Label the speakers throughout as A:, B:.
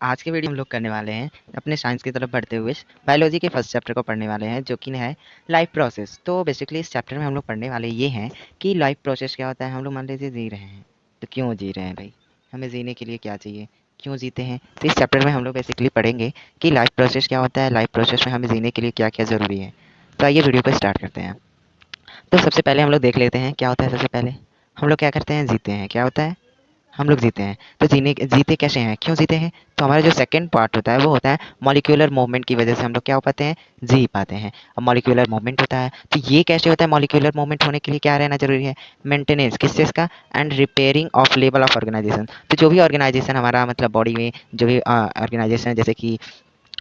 A: आज के वीडियो हम लोग करने वाले हैं अपने साइंस की तरफ बढ़ते हुए बायोलॉजी के फर्स्ट चैप्टर को पढ़ने वाले हैं जो कि है लाइफ प्रोसेस। तो बेसिकली इस चैप्टर में हम लोग पढ़ने वाले ये हैं कि लाइफ प्रोसेस क्या होता है। हम लोग मान लीजिए जी रहे हैं तो क्यों जी रहे हैं भाई, हमें जीने के लिए क्या चाहिए, क्यों जीते हैं। तो इस चैप्टर में हम लोग बेसिकली पढ़ेंगे कि लाइफ प्रोसेस क्या होता है, लाइफ प्रोसेस में हमें जीने के लिए क्या क्या ज़रूरी है। तो आइए वीडियो को स्टार्ट करते हैं। तो सबसे पहले हम लोग देख लेते हैं क्या होता है। सबसे पहले हम लोग क्या करते हैं, जीते हैं। क्या होता है, हम लोग जीते हैं। तो जीते कैसे हैं, क्यों जीते हैं। तो हमारा जो सेकंड पार्ट होता है वो होता है मॉलिक्यूलर मूवमेंट की वजह से हम लोग क्या हो पाते हैं, जी पाते हैं। अब मॉलिक्यूलर मूवमेंट होता है तो ये कैसे होता है, मॉलिक्यूलर मूवमेंट होने के लिए क्या रहना जरूरी है, मेंटेनेंस किस चीज़ का, and repairing of level of organisation. तो जो भी ऑर्गेनाइजेशन हमारा मतलब बॉडी में जो भी ऑर्गेनाइजेशन है जैसे कि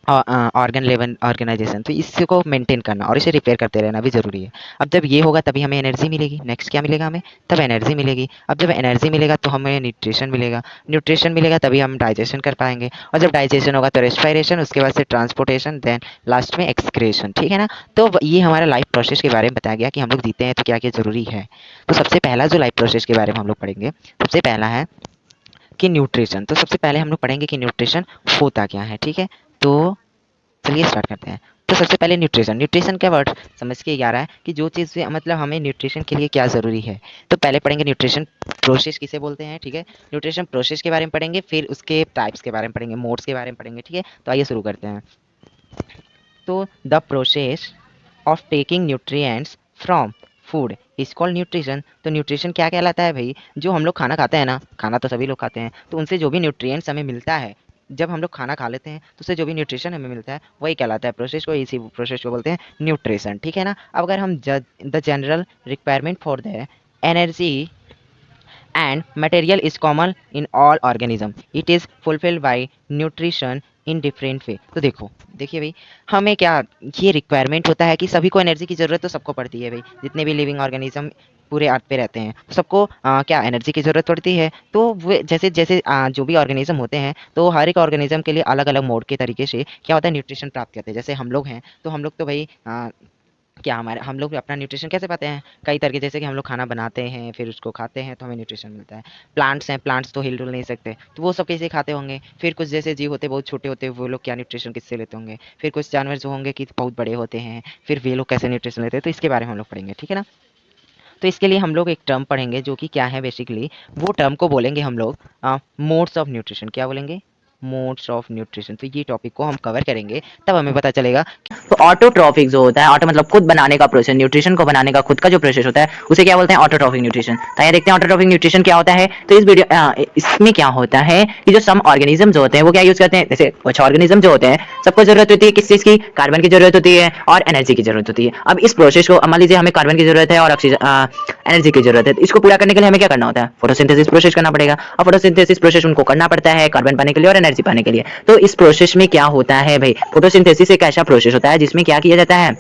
A: ऑर्गन लेवल ऑर्गेनाइजेशन, तो इसको मेंटेन करना और इसे रिपेयर करते रहना भी ज़रूरी है। अब जब ये होगा तभी हमें एनर्जी मिलेगी। नेक्स्ट क्या मिलेगा हमें, तब एनर्जी मिलेगी। अब जब एनर्जी मिलेगा तो हमें न्यूट्रिशन मिलेगा। न्यूट्रिशन मिलेगा तभी हम डाइजेशन कर पाएंगे, और जब डाइजेशन होगा तो रेस्पिरेशन, उसके बाद से ट्रांसपोर्टेशन, देन लास्ट में एक्सक्रेशन। ठीक है ना। तो ये हमारा लाइफ प्रोसेस के बारे में बताया गया कि हम लोग जीते हैं तो क्या क्या ज़रूरी है। तो सबसे पहला जो लाइफ प्रोसेस के बारे में हम लोग पढ़ेंगे, सबसे पहला है कि न्यूट्रिशन। तो सबसे पहले हम लोग पढ़ेंगे कि न्यूट्रिशन होता क्या है। ठीक है, तो चलिए स्टार्ट करते हैं। तो सबसे पहले न्यूट्रिशन, न्यूट्रिशन का वर्ड समझ के आ रहा है कि जो चीज़ मतलब हमें न्यूट्रिशन के लिए क्या ज़रूरी है। तो पहले पढ़ेंगे न्यूट्रिशन प्रोसेस किसे बोलते हैं। ठीक है, न्यूट्रिशन प्रोसेस के बारे में पढ़ेंगे, फिर उसके टाइप्स के बारे में पढ़ेंगे, मोड्स के बारे में पढ़ेंगे। ठीक है, तो आइए शुरू करते हैं। तो the process of taking nutrients from food is called nutrition. तो न्यूट्रिशन क्या कहलाता है भाई, जो हम लोग खाना खाते हैं ना, खाना तो सभी लोग खाते हैं, तो उनसे जो भी न्यूट्रिएंट्स हमें मिलता है, जब हम लोग खाना खा लेते हैं तो उससे जो भी न्यूट्रिशन हमें मिलता है वही कहलाता है प्रोसेस को, इसी प्रोसेस को बोलते हैं न्यूट्रिशन। ठीक है ना। अब अगर हम the general requirement for the energy and material is common in all organism, it is fulfilled by nutrition in different way. तो देखिए भाई, हमें क्या ये रिक्वायरमेंट होता है कि सभी को एनर्जी की ज़रूरत तो सबको पड़ती है भाई, जितने भी लिविंग ऑर्गेनिज्म पूरे अर्थ पे रहते हैं सबको क्या एनर्जी की ज़रूरत पड़ती है। तो वे जैसे जैसे जो भी ऑर्गेनिज्म होते हैं तो हर एक ऑर्गेनिज्म के लिए अलग अलग मोड के तरीके से क्या होता है, न्यूट्रिशन प्राप्त करते हैं। जैसे हम लोग हैं तो हम लोग तो भाई क्या हमारे हम लोग अपना न्यूट्रिशन कैसे पाते हैं, कई तरीके, जैसे कि हम लोग खाना बनाते हैं फिर उसको खाते हैं तो हमें न्यूट्रिशन मिलता है। प्लांट्स हैं, प्लांट्स तो हिल डुल नहीं सकते तो वो सब कैसे खाते होंगे। फिर कुछ जैसे जीव होते हैं बहुत छोटे होते हैं, वो लोग क्या न्यूट्रिशन किससे लेते होंगे। फिर कुछ जानवर जो होंगे कि बहुत बड़े होते हैं, फिर वे लोग कैसे न्यूट्रिशन लेते हैं, तो इसके बारे में हम लोग पढ़ेंगे। ठीक है ना। तो इसके लिए हम लोग एक टर्म पढ़ेंगे जो कि क्या है, बेसिकली वो टर्म को बोलेंगे हम लोग मोड्स ऑफ न्यूट्रिशन। क्या बोलेंगे, मोड्स ऑफ न्यूट्रिशन। तो ये टॉपिक को हम कवर करेंगे तब हमें पता चलेगा।
B: तो ऑटोट्रॉफिक जो होता है, ऑटो मतलब खुद बनाने का प्रोसेस, न्यूट्रिशन को बनाने का खुद का जो प्रोसेस होता है उसे क्या बोलते हैं, ऑटोट्रॉफिक न्यूट्रिशन। तो यहाँ देखते हैं ऑटोट्रॉफिक न्यूट्रिशन क्या होता है। तो इस वीडियो इसमें क्या होता है कि जो सम ऑर्गेनिज्म जो होते हैं वो क्या यूज करते हैं, जैसे कुछ ऑर्गेनिज्म जो होते हैं सबको जरूरत होती है किस चीज की, कार्बन की जरूरत होती है और एनर्जी की जरूरत होती है। अब इस प्रोसेस को मान लीजिए हमें कार्बन की जरूरत है और ऑक्सीजन एनर्जी की जरूरत है, तो इसको पूरा करने के लिए हमें क्या करना होता है, फोटोसिंथेसिस प्रोसेस करना पड़ेगा। और फोटोसिंथेसिस प्रोसेस उनको करना पड़ता है कार्बन पाने के लिए और एनर्जी पाने के लिए। तो इस प्रोसेस में क्या होता है भाई, फोटोसिंथेसिस एक ऐसा प्रोसेस होता है जिसमें क्या किया जाता है,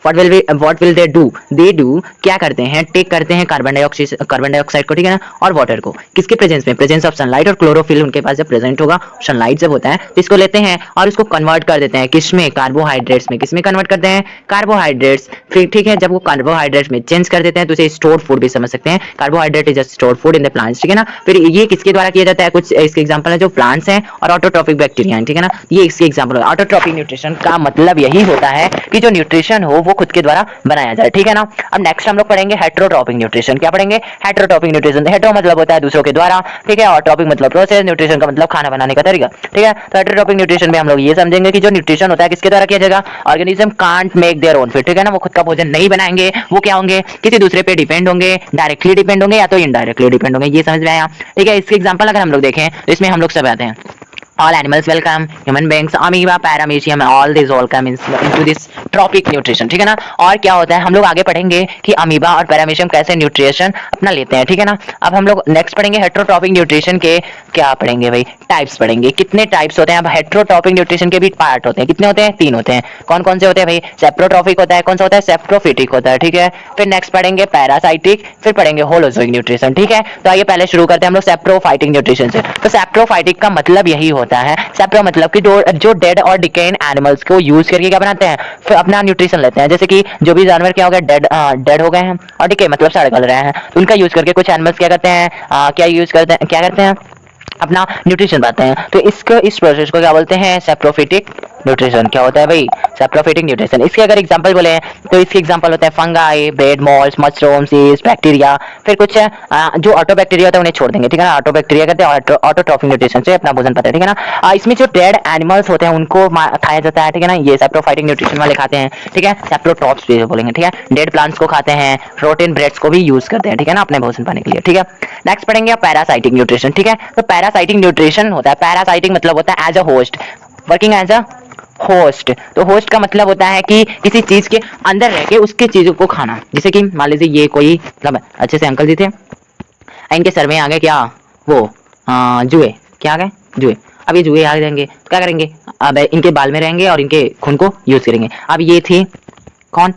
B: what will they do, they do क्या करते हैं, टेक करते हैं कार्बन डाइऑक्साइड को, ठीक है ना, और वाटर को, किसके प्रेजेंस में, प्रेजेंस ऑफ सनलाइट और क्लोरोफिल उनके पास जब प्रेजेंट होगा, सनलाइट जब होता है तो इसको लेते हैं और इसको कन्वर्ट कर देते हैं किसमें, कार्बोहाइड्रेट्स में। किसमें कन्वर्ट करते हैं, कार्बोहाइड्रेट्स। फिर ठीक है, जब वो कार्बोहाइड्रेट्स में चेंज कर देते हैं तो इसे स्टोर्ड फूड भी समझ सकते हैं, carbohydrate is stored food in the plants. ठीक है ना। फिर ये किसके द्वारा किया जाता है, कुछ इसके एग्जांपल है जो प्लांट्स हैं और ऑटोट्रॉफिक बैक्टीरिया, ठीक है ना, ये इसके एग्जांपल है। ऑटोट्रॉफिक न्यूट्रिशन का मतलब यही होता है कि जो न्यूट्रिशन हो वो खुद के द्वारा बनाया जाए। ठीक है ना। अब नेक्स्ट हम लोग पढ़ेंगे हेटेरोट्रॉपिक न्यूट्रिशन। क्या पढ़ेंगे, हेटेरोट्रॉपिक न्यूट्रिशन। हेटेरो मतलब होता है दूसरों के द्वारा, ठीक है, और ट्रॉपिक मतलब प्रोसेस, न्यूट्रिशन का मतलब खाना बनाने का तरीका। ठीक है, तो हेटेरोट्रॉपिक न्यूट्रिशन में हम लोग ये समझेंगे कि जो न्यूट्रिशन होता है किसके द्वारा किया जाएगा, organism can't make their own food, ठीक है ना, वो खुद का भोजन नहीं बनाएंगे, वो क्या होंगे, किसी दूसरे पे डिपेंड होंगे, डायरेक्टली डिपेंड होंगे या तो इनडायरेक्टली डिपेंड होंगे। ये समझ में आया। ठीक है, इसके एग्जांपल अगर हम लोग देखें तो इसमें हम लोग सब आते हैं, all animals welcome, human beings, amoeba, paramecium, all these all come into this tropic nutrition। ठीक है ना। और क्या होता है, हम लोग आगे पढ़ेंगे कि अमीबा और पैरामीशियम कैसे न्यूट्रिशन अपना लेते हैं। ठीक है ना। अब हम लोग नेक्स्ट पढ़ेंगे हेटेरोट्रॉपिक न्यूट्रिशन के क्या पढ़ेंगे भाई, टाइप्स पढ़ेंगे, कितने टाइप्स होते हैं। अब हेटेरोट्रॉपिक न्यूट्रिशन के भी पार्ट होते हैं, कितने होते हैं, 3 होते हैं। कौन कौन से होते हैं भाई, सेप्रोट्रॉपिक होता है, कौन सा होता है, सेप्ट्रोफिटिक होता है, ठीक है। फिर नेक्स्ट पढ़ेंगे पैरासाइटिक, फिर पढ़ेंगे होलोजोइक न्यूट्रिशन। ठीक है, तो आइए पहले शुरू करते हैं हम लोग सेप्रोफाइटिक न्यूट्रिशन से। तो सेप्रोफाइटिक का मतलब यही होता है, सेप्रो मतलब कि जो डेड और डिकेइंग एनिमल्स को यूज करके क्या बनाते हैं, फिर अपना न्यूट्रिशन लेते हैं। जैसे कि जो भी जानवर क्या हो गए, डेड हो गए हैं, और डिके मतलब सड़ गल रहे हैं, तो उनका यूज करके कुछ एनिमल्स क्या करते हैं, क्या यूज करते हैं, क्या करते हैं, अपना न्यूट्रिशन पाते हैं। तो इसको इस प्रोसेस को क्या बोलते हैं? Saprophytic nutrition. क्या होता है भाई? Saprophytic nutrition. इसके अगर एग्जांपल बोले तो इसके एग्जांपल होता है fungi, bread malls, mushrooms, yeast, bacteria. फिर कुछ जो ऑटो बैक्टीरिया होता है उन्हें छोड़ देंगे, ठीक है ना। ऑटो बैक्टीरिया कहते हैं ऑटोट्रॉफिक न्यूट्रिशन से अपना भोजन पाते हैं, ठीक है ना। इसमें जो डेड एनिमल्स होते हैं उनको खाया जाता है, ठीक है ना। ये सेप्रोफाइटिक न्यूट्रिशन वाले खाते हैं, ठीक है। सेप्रोट्रॉप्स भी बोलेंगे, ठीक है। डेड प्लांट्स को खाते हैं, प्रोटीन ब्रेड्स को भी यूज करते हैं, ठीक है ना, अपने भोजन पाने के लिए, ठीक है। नेक्स्ट पढ़ेंगे पैरासाइटिक न्यूट्रिशन, ठीक है। तो पैरासाइटिक न्यूट्रिशन होता है, पैरासाइटिक मतलब होता है as a host, working as a host. तो होस्ट का मतलब होता है कि किसी चीज के अंदर रह के उसके चीजों को खाना। जैसे कि मान लीजिए ये कोई मतलब अच्छे से अंकल जी थे, इनके सर में आ गए क्या वो जुए, क्या आ गए? जुए। अब ये जुए आ जाएंगे तो क्या करेंगे? अब इनके बाल में रहेंगे और इनके खून को यूज करेंगे। अब ये थे कौन?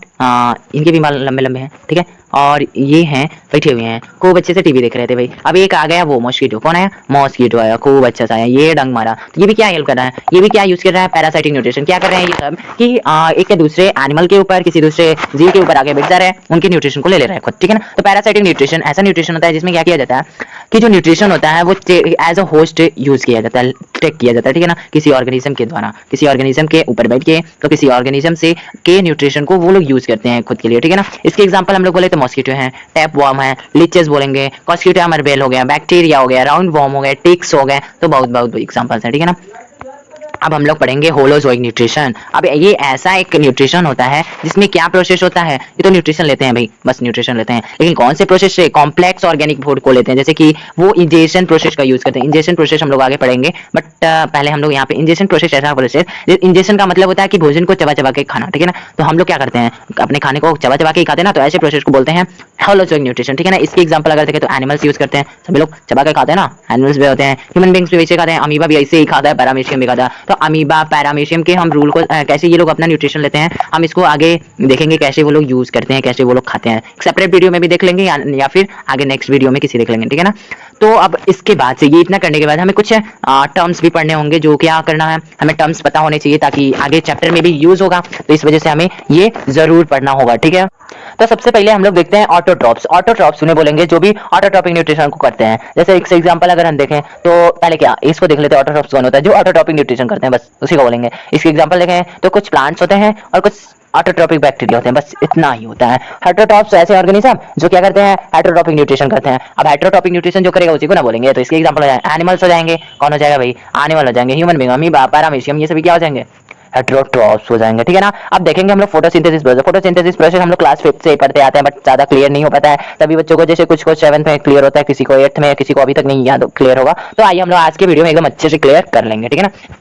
B: इनके भी बाल लंबे लंबे हैं, ठीक है। और ये हैं बैठे हुए हैं, खूब अच्छे से टीवी देख रहे थे भाई। अब एक आ गया वो मॉस्किटो, कौन आया? मॉस्किटो आया, खूब अच्छा सा आया, ये डंग मारा। तो ये भी क्या हेल्प कर रहा है? ये भी क्या यूज कर रहा है? Parasitic nutrition. क्या कर रहे हैं ये सब कि एक दूसरे एनिमल के ऊपर, किसी दूसरे जीव के ऊपर आगे बैठ जा रहे हैं, उनके न्यूट्रिशन को ले रहे हैं खुद, ठीक है ना। तो पैरासाइटिक न्यूट्रिशन ऐसा न्यूट्रिशन होता है जिसमें क्या किया जाता है कि जो न्यूट्रिशन होता है वो एज अ होस्ट यूज किया जाता है, टेक किया जाता है, ठीक है ना, किसी ऑर्गेनिज्म के द्वारा, किसी ऑर्गेनिज्म के ऊपर बैठ के, तो किसी ऑर्गेनिज्म से के न्यूट्रिशन को वो लोग यूज करते हैं खुद के लिए, ठीक है ना। इसके एग्जांपल हम लोग बोले तो मॉस्किटो है, टैप वॉर्म है, लीचेस बोलेंगे, कॉस्क्यूटा मरबेल हो गया, बैक्टीरिया हो गया, राउंड वॉर्म हो गया, टिक्स हो गए। तो बहुत बहुत एग्जांपल्स है, ठीक है ना। अब हम लोग पढ़ेंगे होलोजोइक न्यूट्रिशन। अब ये ऐसा एक न्यूट्रिशन होता है जिसमें क्या प्रोसेस होता है? ये तो न्यूट्रिशन लेते हैं भाई, बस न्यूट्रिशन लेते हैं, लेकिन कौन से प्रोसेस से? कॉम्प्लेक्स ऑर्गेनिक फूड को लेते हैं, जैसे कि वो इंजेशन प्रोसेस का यूज करते हैं। इंजेशन प्रोसेस हम लोग आगे पढ़ेंगे, बट पहले हम लोग यहाँ पे इंजेशन प्रोसेस ऐसा प्रोसेस, इंजेशन का मतलब होता है कि भोजन को चबा चबा के खाना, ठीक है ना। तो हम लोग क्या करते हैं? अपने खाने को चबा चबा के ही खाते हैं ना, तो ऐसे प्रोसेस को बोलते हैं होलोजोइक न्यूट्रिशन, ठीक है ना। इसके एग्जांपल अगर देखें तो एनिमल्स यूज करते हैं, सभी लोग चबा के खाते हैं ना, एनिमल्स भी होते हैं, ह्यूमन बींग्स भी वैसे खाते हैं, अमीबा भी ऐसे ही खाता है, पैरामीशियम भी खाता है। तो अमीबा पैरामीशियम के हम रूल को कैसे ये लोग अपना न्यूट्रिशन लेते हैं, हम इसको आगे देखेंगे कैसे वो लोग यूज करते हैं, कैसे वो लोग खाते हैं, सेपरेट वीडियो में भी देख लेंगे या फिर आगे नेक्स्ट वीडियो में किसी देख लेंगे, ठीक है ना। तो अब इसके बाद से ये इतना करने के बाद हमें कुछ टर्म्स भी पढ़ने होंगे, जो क्या करना है, हमें टर्म्स पता होने चाहिए ताकि आगे चैप्टर में भी यूज होगा, तो इस वजह से हमें ये जरूर पढ़ना होगा, ठीक है। तो सबसे पहले हम लोग देखते हैं ऑटोट्रॉप्स। ऑटोट्रॉप्स उन्हें बोलेंगे जो भी ऑटोट्रॉपिक न्यूट्रिशन को करते हैं। जैसे एक एग्जांपल अगर हम देखें तो पहले क्या इसको देख लेते हैं, ऑटोट्रॉप्स कौन होता है? जो ऑटोट्रॉपिक न्यूट्रिशन करते हैं, बस उसी को बोलेंगे। इसके एग्जांपल देखें तो कुछ प्लांट्स होते हैं और कुछ ऑटोट्रॉपिक बैक्टीरिया होते हैं, बस इतना ही होता है। हेटरोट्रॉप्स ऐसे ऑर्गेनिज्म जो क्या करते हैं? हेटरोट्रॉपिक न्यूट्रिशन करते हैं। अब हेटरोट्रॉपिक न्यूट्रिशन जो करेगा उसी को ना बोलेंगे। तो इसके एग्जांपल हो जाए एनिमल्स हो जाएंगे, कौन हो जाएगा भाई? एनिमल हो जाएंगे, ह्यूमन बीइंग, अमीबा, पैरामीशियम, ये सभी क्या हो जाएंगे? हेटरोट्रॉप्स हो जाएंगे, ठीक है ना। अब देखेंगे हम लोग फोटोसिंथेसिस प्रोसेस। फोटोसिंथेसिस प्रोसेस हम लोग क्लास 5 से ही पढ़ते आते हैं, बट ज्यादा क्लियर नहीं हो पाता है तभी बच्चों को, जैसे कुछ को 7th में क्लियर होता है, किसी को 8th में, किसी को अभी तक नहीं याद क्लियर होगा। तो आइए हम लोग आज के वीडियो में एकदम अच्छे से क्लियर कर लेंगे, ठीक है ना।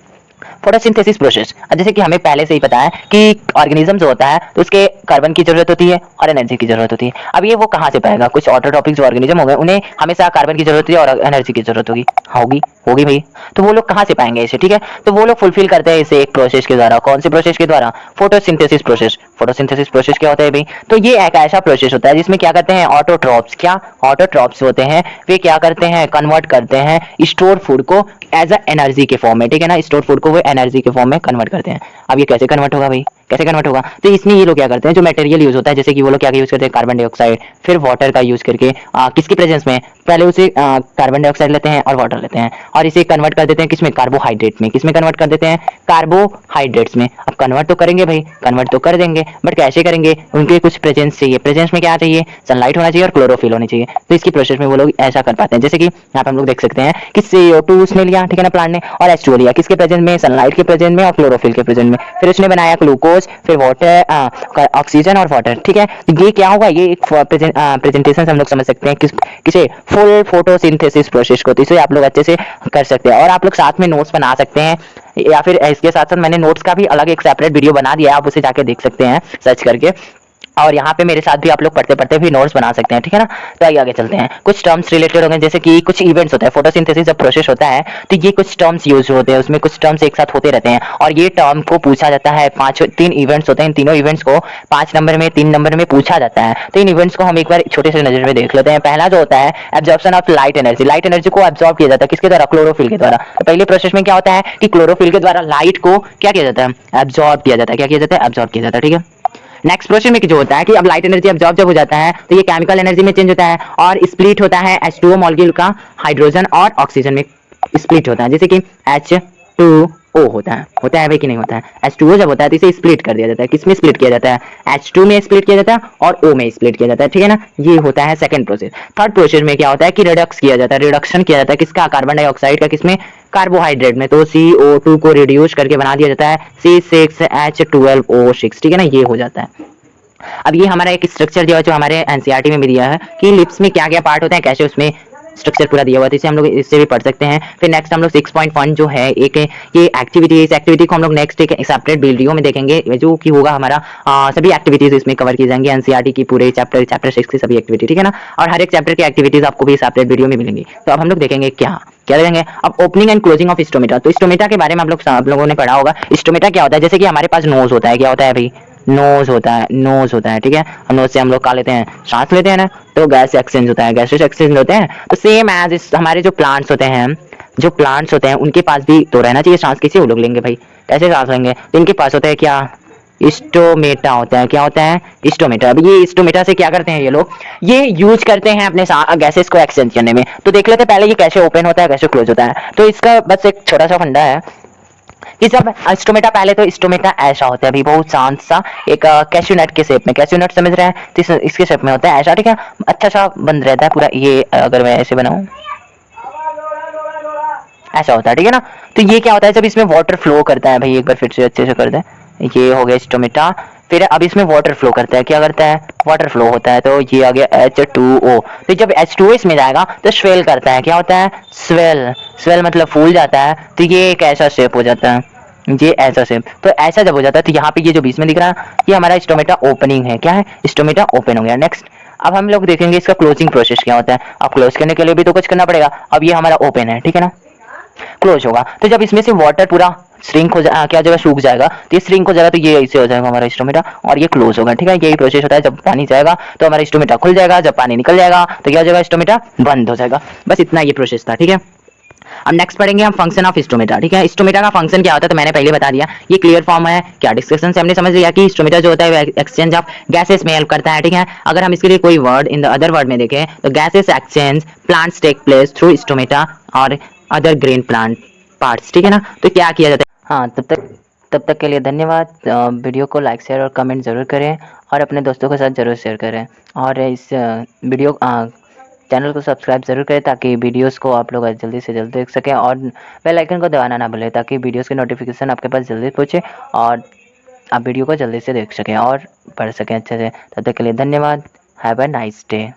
B: फोटोसिंथेसिस प्रोसेस, जैसे कि हमें पहले से ही पता है कि ऑर्गेनिज्म जो होता है तो उसके कार्बन की जरूरत होती है और एनर्जी की जरूरत होती है। अब ये वो कहाँ से पाएगा? कुछ ऑटोट्रॉपिक जो ऑर्गेनिज्म हो गए उन्हें हमेशा कार्बन की जरूरत होती है और एनर्जी की जरूरत होगी, होगी होगी भाई। तो वो लोग कहाँ से पाएंगे इसे, ठीक है। तो वो लोग फुलफिल करते हैं इसे एक प्रोसेस के द्वारा। कौन से प्रोसेस के द्वारा? Photosynthesis process. फोटोसिंथेसिस प्रोसेस क्या होता है भाई? तो ये एक ऐसा प्रोसेस होता है जिसमें क्या करते हैं? ऑटोट्रॉप्स, क्या ऑटोट्रॉप्स होते हैं वे क्या करते हैं? कन्वर्ट करते हैं स्टोर फूड को एज अ एनर्जी के फॉर्म में, ठीक है ना। स्टोर फूड को वो एनर्जी के फॉर्म में कन्वर्ट करते हैं। अब ये कैसे कन्वर्ट होगा भाई? कैसे कन्वर्ट होगा? तो इसमें ये लोग क्या करते हैं, जो मटेरियल यूज होता है, जैसे कि वो लोग क्या यूज करते हैं? कार्बन डाइऑक्साइड, फिर वाटर का यूज करके किसके प्रेजेंस में? पहले उसे कार्बन डाइऑक्साइड लेते हैं और वाटर लेते हैं और इसे कन्वर्ट कर देते हैं किसमें? कार्बोहाइड्रेट में। किसमें कन्वर्ट कर देते हैं? कार्बोहाइड्रेट्स में। अब कन्वर्ट तो करेंगे भाई, कन्वर्ट तो कर देंगे, बट कैसे करेंगे? उनके कुछ प्रेजेंस चाहिए। प्रेजेंस में क्या चाहिए? सनलाइट होना चाहिए और क्लोरोफिल होनी चाहिए। तो इसकी प्रोसेस में वो लोग ऐसा कर पाते हैं। जैसे कि यहाँ पे हम लोग देख सकते हैं कि CO2 उसने लिया, ठीक है ना, प्लांट ने, और H2O लिया, किसके प्रेजेंस में? सनलाइट के प्रेजेंस में और क्लोरोफिल के प्रेजेंस में। फिर उसने बनाया ग्लूकोज, फिर वाटर, ऑक्सीजन और वाटर, ठीक है। तो ये क्या होगा? ये एक प्रेजेंटेशन से हम लोग समझ सकते हैं किसे? फुल फोटोसिंथेसिस प्रोसेस को। तो इसे आप लोग अच्छे से कर सकते हैं और आप लोग साथ में नोट्स बना सकते हैं, या फिर इसके साथ साथ मैंने नोट्स का भी अलग एक सेपरेट वीडियो बना दिया है, आप उसे जाके देख सकते हैं सर्च करके। और यहाँ पे मेरे साथ भी आप लोग पढ़ते पढ़ते भी नोट्स बना सकते हैं, ठीक है ना। तो आइए आगे चलते हैं। कुछ टर्म्स रिलेटेड होंगे, जैसे कि कुछ इवेंट्स होता है। फोटोसिंथेसिस जब प्रोसेस होता है तो ये कुछ टर्म्स यूज होते हैं, उसमें कुछ टर्म्स एक साथ होते रहते हैं और ये टर्म को पूछा जाता है। 3 इवेंट्स होते हैं, इन तीनों इवेंट्स को 5 नंबर में, 3 नंबर में पूछा जाता है। तो इन इवेंट्स को हम एक बार छोटे से नजर में देख लेते हैं। पहला जो होता है absorption of light energy. Light energy को एब्जॉर्ब किया जाता है किसके द्वारा? क्लोरोफिल के द्वारा। तो पहले प्रोसेस में क्या होता है कि क्लोरोफिल के द्वारा लाइट को क्या किया जाता है? एब्जॉर्ब किया जाता है। क्या किया जाता है? एब्जॉर्ब किया जाता है, ठीक है। नेक्स्ट प्रोसेस में जो होता है कि अब लाइट एनर्जी एब्जॉर्ब जब हो जाता है तो ये केमिकल एनर्जी में चेंज होता है और स्प्लिट होता है H2O मॉलिक्यूल का हाइड्रोजन और ऑक्सीजन में स्प्लिट होता है, जैसे कि H2O होता है भाई कि नहीं होता है। H2O जब होता है तो इसे स्प्लिट कर दिया जाता है। किसमें स्प्लिट किया जाता है? H2 में स्प्लिट किया जाता है और O में स्प्लिट किया जाता है, ठीक है ना। ये होता है सेकंड प्रोसेस। थर्ड प्रोसेस में क्या होता है कि रिडक्स किया जाता है, रिडक्शन किया जाता है किसका? कार्बन डाइऑक्साइड का, किसमें? कार्बोहाइड्रेट में। तो CO2 को रिड्यूस करके बना दिया जाता है C6H12O6, ठीक है ना, ये हो जाता है। अब ये हमारा एक स्ट्रक्चर जो है, जो हमारे एनसीईआरटी में भी दिया है कि लिप्स में क्या क्या पार्ट होते हैं, कैसे उसमें स्ट्रक्चर पूरा दिया हुआ है, तो इसे हम लोग इससे भी पढ़ सकते हैं। फिर नेक्स्ट हम लोग 6.1 जो है एक ये एक्टिविटी है, इस एक्टिविटी को हम लोग नेक्स्ट एक सेपरेट वीडियो में देखेंगे, जो कि होगा हमारा सभी एक्टिविटीज इसमें कवर की जाएंगी एनसीईआरटी की पूरे चैप्टर 6 की सभी एक्टिविटी, ठीक है ना। और हर एक चैप्टर की एक्टिविटीज आपको भी सेपरेट वीडियो में मिलेंगी। तो अब हम लोग देखेंगे क्या क्या देखेंगे। अब opening and closing of stomata, तो स्टोमेटा के बारे में आप लोगों ने पढ़ा होगा। स्टोमेटा क्या होता है? जैसे कि हमारे पास नोज होता है, क्या होता है भाई? नोज होता है, ठीक है। नोज से हम लोग क्या लेते हैं? सांस लेते हैं ना, तो गैस एक्सचेंज होता है, गैसेस एक्सचेंज होते हैं। तो सेम एज हमारे जो प्लांट्स होते हैं उनके पास भी तो रहना चाहिए सांस। किसी वो लोग लेंगे भाई, कैसे सांस लेंगे? तो इनके पास होता है क्या? स्टोमेटा होता है। क्या होता है? स्टोमेटा। अब ये स्टोमेटा से क्या करते हैं ये लोग? ये यूज करते हैं अपने गैसेस को एक्सचेंज करने में। तो देख लेते हैं पहले ये कैसे ओपन होता है, कैसे क्लोज होता है। तो इसका बस एक छोटा सा फंडा है कि जब स्टोमेटा, पहले तो स्टोमेटा ऐसा होता है अभी बहुत शांत सा, एक कैश्यू नट के शेप में, कैश्यू नट समझ रहे हैं, तो इसके शेप में होता है ऐसा, ठीक है। अच्छा सा बंद रहता है पूरा। ये अगर मैं ऐसे बनाऊं, ऐसा होता है, ठीक है ना। तो ये क्या होता है? जब इसमें वाटर फ्लो करता है भाई, एक बार फिर से अच्छे से कर दे। ये हो गया स्टोमेटा। फिर अब इसमें वाटर फ्लो करता है, क्या करता है? वाटर फ्लो होता है। तो ये आ गया H2O। तो जब H2O इसमें जाएगा तो स्वेल करता है, क्या होता है? स्वेल। स्वेल मतलब फूल जाता है। तो ये एक ऐसा शेप हो जाता है, ये ऐसा शेप। तो ऐसा जब हो जाता है तो यहाँ पे ये जो बीच में दिख रहा है ये हमारा स्टोमेटा ओपनिंग है। क्या है? स्टोमेटा ओपन हो गया। नेक्स्ट अब हम लोग देखेंगे इसका क्लोजिंग प्रोसेस क्या होता है। अब क्लोज करने के लिए भी तो कुछ करना पड़ेगा। अब ये हमारा ओपन है, ठीक है ना, क्लोज होगा। तो जब इसमें से वाटर पूरा श्रिंक हो जाए, क्या जगह सूख जाएगा, तो ये श्रिंक हो जाएगा, तो ये ऐसे हो जाएगा हमारा स्टोमेटा और ये क्लोज होगा, ठीक है। यही प्रोसेस होता है। जब पानी जाएगा तो हमारा स्टोमेटा खुल जाएगा, जब पानी निकल जाएगा तो क्या हो जाएगा? स्टोमेटा बंद हो जाएगा। बस इतना ये प्रोसेस था, ठीक है। अब नेक्स्ट पढ़ेंगे हम फंक्शन ऑफ स्टोमेटा, ठीक है। स्टोमेटा का फंक्शन क्या होता है तो मैंने पहले बता दिया, ये क्लियर फॉर्म है। क्या डिस्कशन से हमने समझ लिया कि स्टोमेटा जो होता है एक्सचेंज ऑफ गैसेस में हेल्प करता है, ठीक है। अगर हम इसके लिए कोई word in the other word में देखें तो gases exchange plants take place through stomata और अदर ग्रीन प्लांट पार्ट्स, ठीक है ना। तो क्या किया जाता है? हाँ, तब तक के लिए धन्यवाद। वीडियो को लाइक शेयर और कमेंट ज़रूर करें और अपने दोस्तों के साथ ज़रूर शेयर करें। और इस वीडियो चैनल को सब्सक्राइब ज़रूर करें ताकि वीडियोस को आप लोग जल्दी से जल्दी देख सकें, और बेल आइकन को दबाना ना भूलें ताकि वीडियोस की नोटिफिकेशन आपके पास जल्दी पहुँचे और आप वीडियो को जल्दी से देख सकें और पढ़ सकें अच्छे से। तब तक के लिए धन्यवाद। Have a nice day.